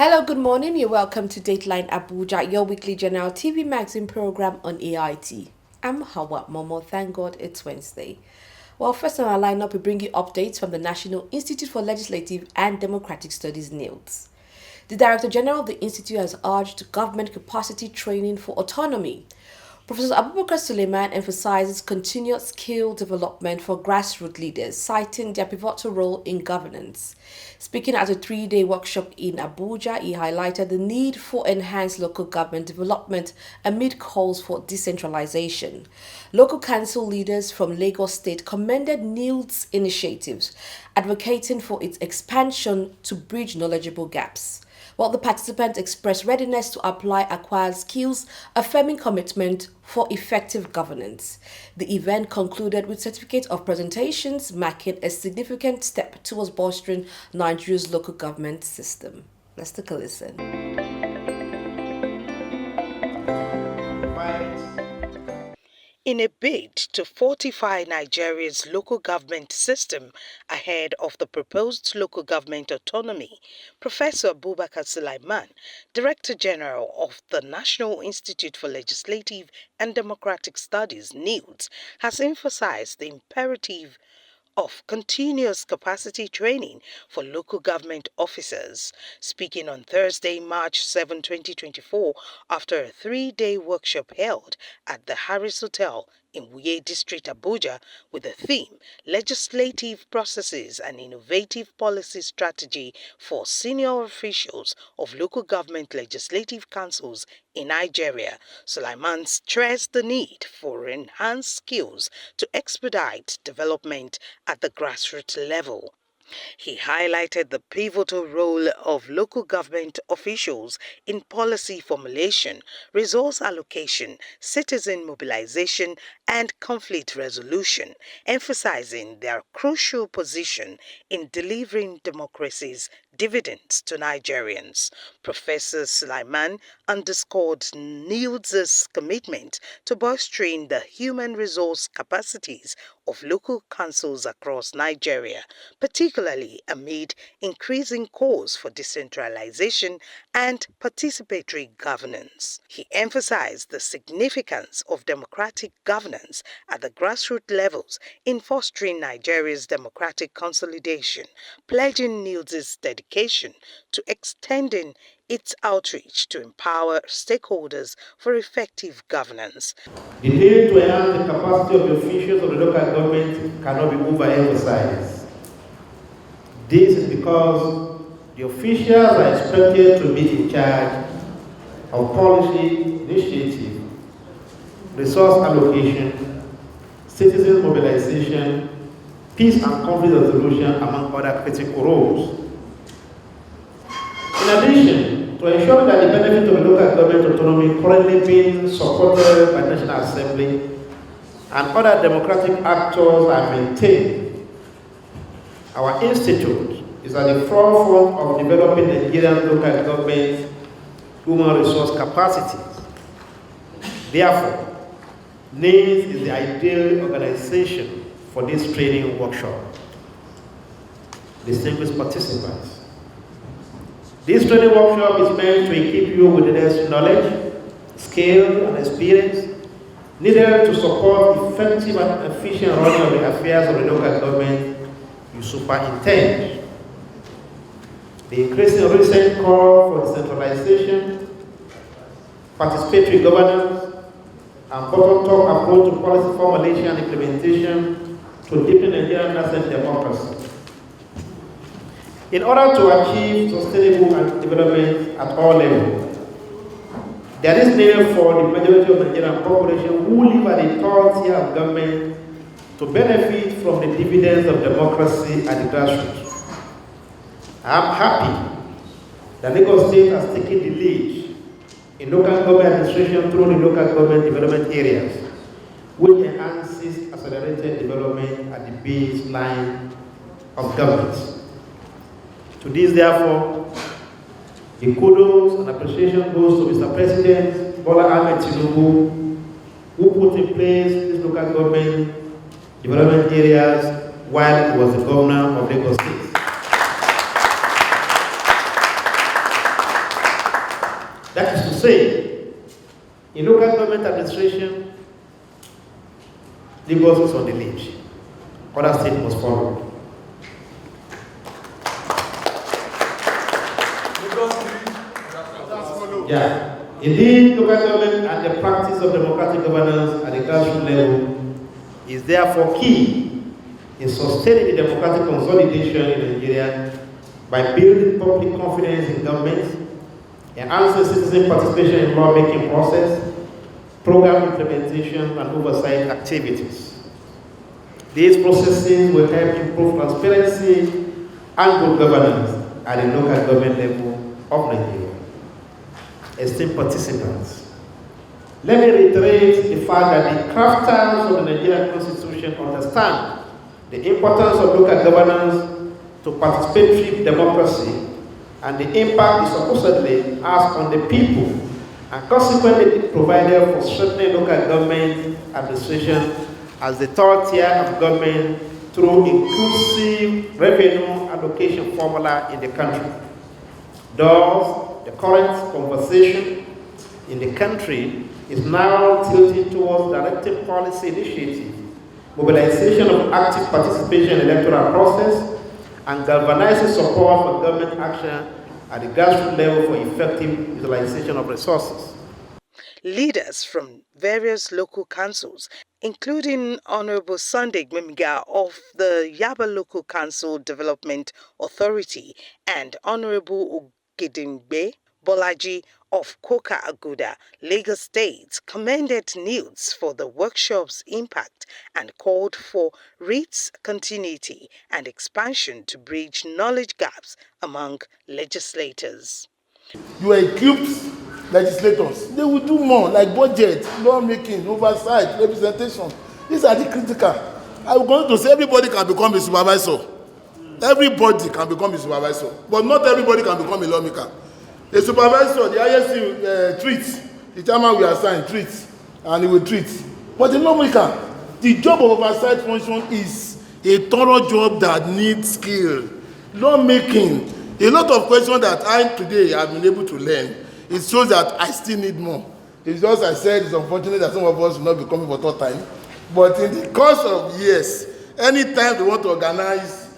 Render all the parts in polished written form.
Hello, good morning. You're welcome to Dateline Abuja, your weekly general TV magazine program on AIT. I'm Hawa Momo. Thank God it's Wednesday. Well, first on our lineup, we bring you updates from the National Institute for Legislative and Democratic Studies, Nilds. The Director General of the Institute has urged government capacity training for autonomy. Professor Abubakar Suleiman emphasizes continued skill development for grassroots leaders, citing their pivotal role in governance. Speaking at a three-day workshop in Abuja, he highlighted the need for enhanced local government development amid calls for decentralization. Local council leaders from Lagos State commended Nilds' initiatives, advocating for its expansion to bridge knowledgeable gaps, while the participants expressed readiness to apply acquired skills, affirming commitment for effective governance. The event concluded with certificate of presentations, marking a significant step towards bolstering Nigeria's local government system. Let's take a listen. In a bid to fortify Nigeria's local government system ahead of the proposed local government autonomy, Professor Abubakar Sulaiman, Director General of the National Institute for Legislative and Democratic Studies, Nilds, has emphasized the imperative of continuous capacity training for local government officers. Speaking on Thursday, March 7, 2024, after a three-day workshop held at the Harris Hotel in Wuye District, Abuja, with the theme Legislative Processes and Innovative Policy Strategy for Senior Officials of Local Government Legislative Councils in Nigeria, Sulaiman stressed the need for enhanced skills to expedite development at the grassroots level. He highlighted the pivotal role of local government officials in policy formulation, resource allocation, citizen mobilization, and conflict resolution, emphasizing their crucial position in delivering democracy's dividends to Nigerians. Professor Sulaiman underscored Nilds' commitment to bolstering the human resource capacities of local councils across Nigeria, particularly amid increasing calls for decentralization and participatory governance. He emphasized the significance of democratic governance at the grassroots levels in fostering Nigeria's democratic consolidation, pledging Nilds' dedication to extending its outreach to empower stakeholders for effective governance. The need to enhance the capacity of the officials of the local government cannot be overemphasized. This is because the officials are expected to be in charge of policy initiative, resource allocation, citizen mobilization, peace and conflict resolution, among other critical roles. In addition, to ensure that the benefit of local government autonomy currently being supported by the National Assembly and other democratic actors are maintained, our institute is at the forefront of developing Nigerian local government human resource capacities. Therefore, NIDS is the ideal organization for this training workshop. Distinguished participants, this training workshop is meant to equip you with the necessary knowledge, skill, and experience needed to support effective and efficient running of the affairs of the local government you superintend. The increasing recent call for decentralization, participatory governance, and bottom-up approach to policy formulation and implementation to deepen Nigerian nascent democracy. In order to achieve sustainable development at all levels, there is need for the majority of Nigerian population who live at the third tier of government to benefit from the dividends of democracy at the grassroots. I am happy that Lagos State has taken the lead in local government administration through the local government development areas, which enhances accelerated development at the baseline of government. To this, therefore, the kudos and appreciation goes to Mr. President Bola Ahmed Tinubu, who put in place these local government development areas while he was the governor of Lagos State. That is to say, in local government administration, Lagos is on the lead. Other states must follow. Yeah. Indeed, local government and the practice of democratic governance at the grassroots level is therefore key in sustaining the democratic consolidation in Nigeria by building public confidence in government, enhancing citizen participation in lawmaking process, program implementation, and oversight activities. These processes will help improve transparency and good governance at the local government level of Nigeria. Esteemed participants, let me reiterate the fact that the crafters of the Nigerian Constitution understand the importance of local governance to participatory democracy and the impact it supposedly has on the people, and consequently provided for strengthening local government administration as the third tier of government through inclusive revenue allocation formula in the country. Thus, the current conversation in the country is now tilting towards directing policy initiatives, mobilization of active participation in the electoral process, and galvanizing support for government action at the grassroots level for effective utilization of resources. Leaders from various local councils, including Honorable Sunday Gbemiga of the Yaba Local Council Development Authority and Honorable Ogedengbe Bolaji of Koka Aguda, Lagos State, commended Nilds for the workshop's impact and called for its continuity and expansion to bridge knowledge gaps among legislators. You equipped legislators. They will do more, like budget, lawmaking, oversight, representation. These are the critical. I'm going to say everybody can become a supervisor. Everybody can become a supervisor, but not everybody can become a lawmaker. A supervisor, the ISC treats, the chairman will assign treats, and he will treat. But the lawmaker, the job of oversight function is a thorough job that needs skill. Lawmaking, a lot of questions that I today have been able to learn, it shows that I still need more. It's just, I said, it's unfortunate that some of us will not be coming for third time. But in the course of years, anytime they want to organize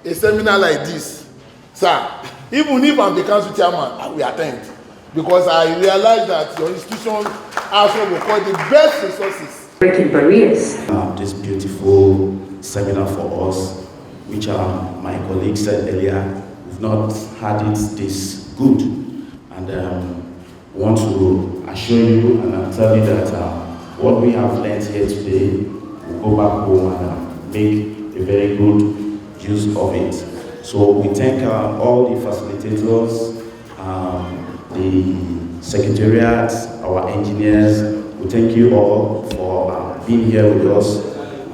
a seminar like this, sir, even if I'm the council chairman, I will attend. Because I realize that your institution has what we call the best resources. Breaking barriers. This beautiful seminar for us, which my colleague said earlier, we've not had it this good. And want to assure you and tell you that what we have learned here today, we'll go back home and make a very good use of it. So we thank all the facilitators, the secretariat, our engineers. We thank you all for being here with us.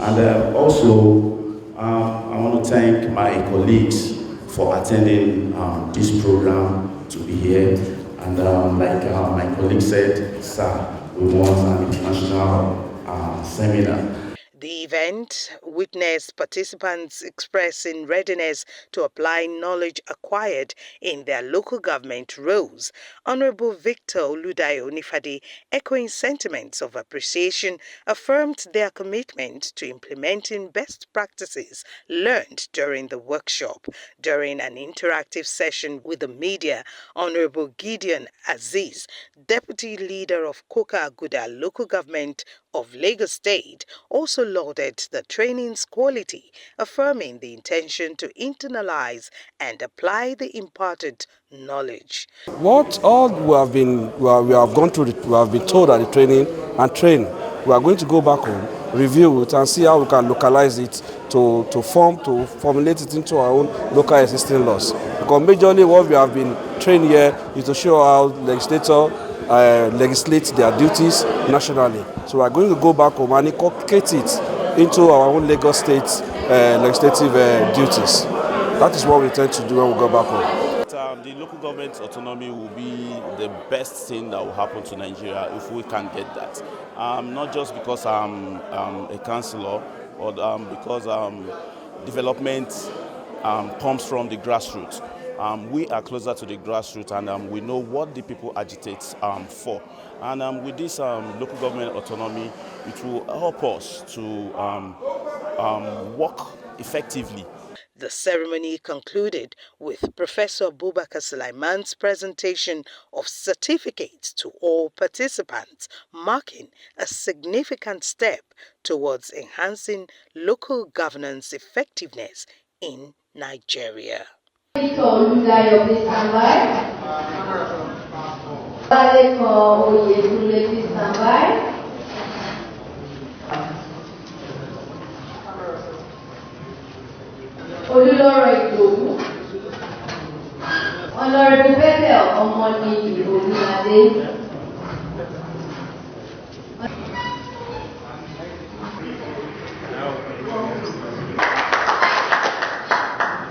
And also, I want to thank my colleagues for attending this program to be here. And like my colleague said, sir, we want an international seminar. The event witnessed participants expressing readiness to apply knowledge acquired in their local government roles. Honorable Victor Oludayo Nifade, echoing sentiments of appreciation, affirmed their commitment to implementing best practices learned during the workshop. During an interactive session with the media, Honorable Gideon Aziz, Deputy Leader of Koka Aguda Local Government of Lagos State, also lauded the training's quality, affirming the intention to internalize and apply the imparted knowledge. What all we have gone through, we have been told at the training and train. We are going to go back home, review it, and see how we can localize it to formulate it into our own local existing laws. Because majorly what we have been trained here is to show how legislators legislate their duties nationally. So we are going to go back home and inculcate it into our own Lagos State legislative duties. That is what we intend to do when we go back home. The local government autonomy will be the best thing that will happen to Nigeria if we can get that. Not just because I'm a councillor, but because development comes from the grassroots. we are closer to the grassroots, and we know what the people agitate for. And with this local government autonomy, it will help us to work effectively. The ceremony concluded with Professor Bubakar Sulaiman's presentation of certificates to all participants, marking a significant step towards enhancing local governance effectiveness in Nigeria. Honorable Bethel Omoni Olulade.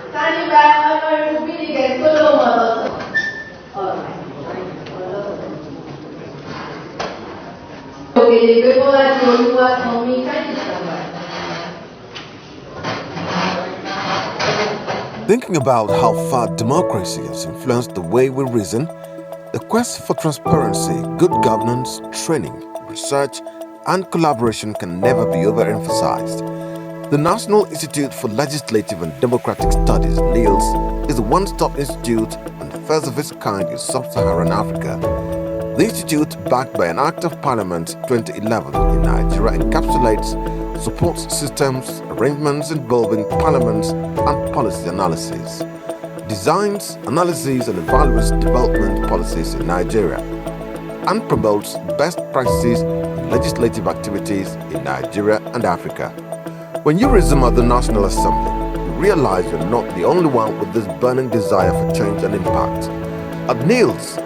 Standing by Honorable Binigay Solomon. Okay, before I do you want me, can you stand by? Thinking about how far democracy has influenced the way we reason, the quest for transparency, good governance, training, research, and collaboration can never be overemphasized. The National Institute for Legislative and Democratic Studies, Nilds, is a one-stop institute and the first of its kind in sub-Saharan Africa. The institute, backed by an Act of Parliament 2011 in Nigeria, encapsulates support systems, arrangements involving parliaments and policy analysis, designs, analyses and evaluates development policies in Nigeria, and promotes best practices in legislative activities in Nigeria and Africa. When you resume at the National Assembly, you realize you're not the only one with this burning desire for change and impact. At Nilds,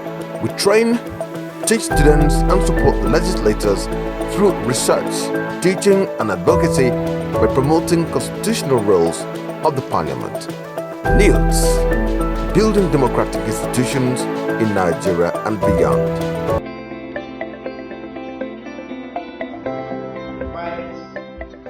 we train, teach students and support the legislators through research, teaching and advocacy by promoting constitutional roles of the parliament. Nilds, building democratic institutions in Nigeria and beyond.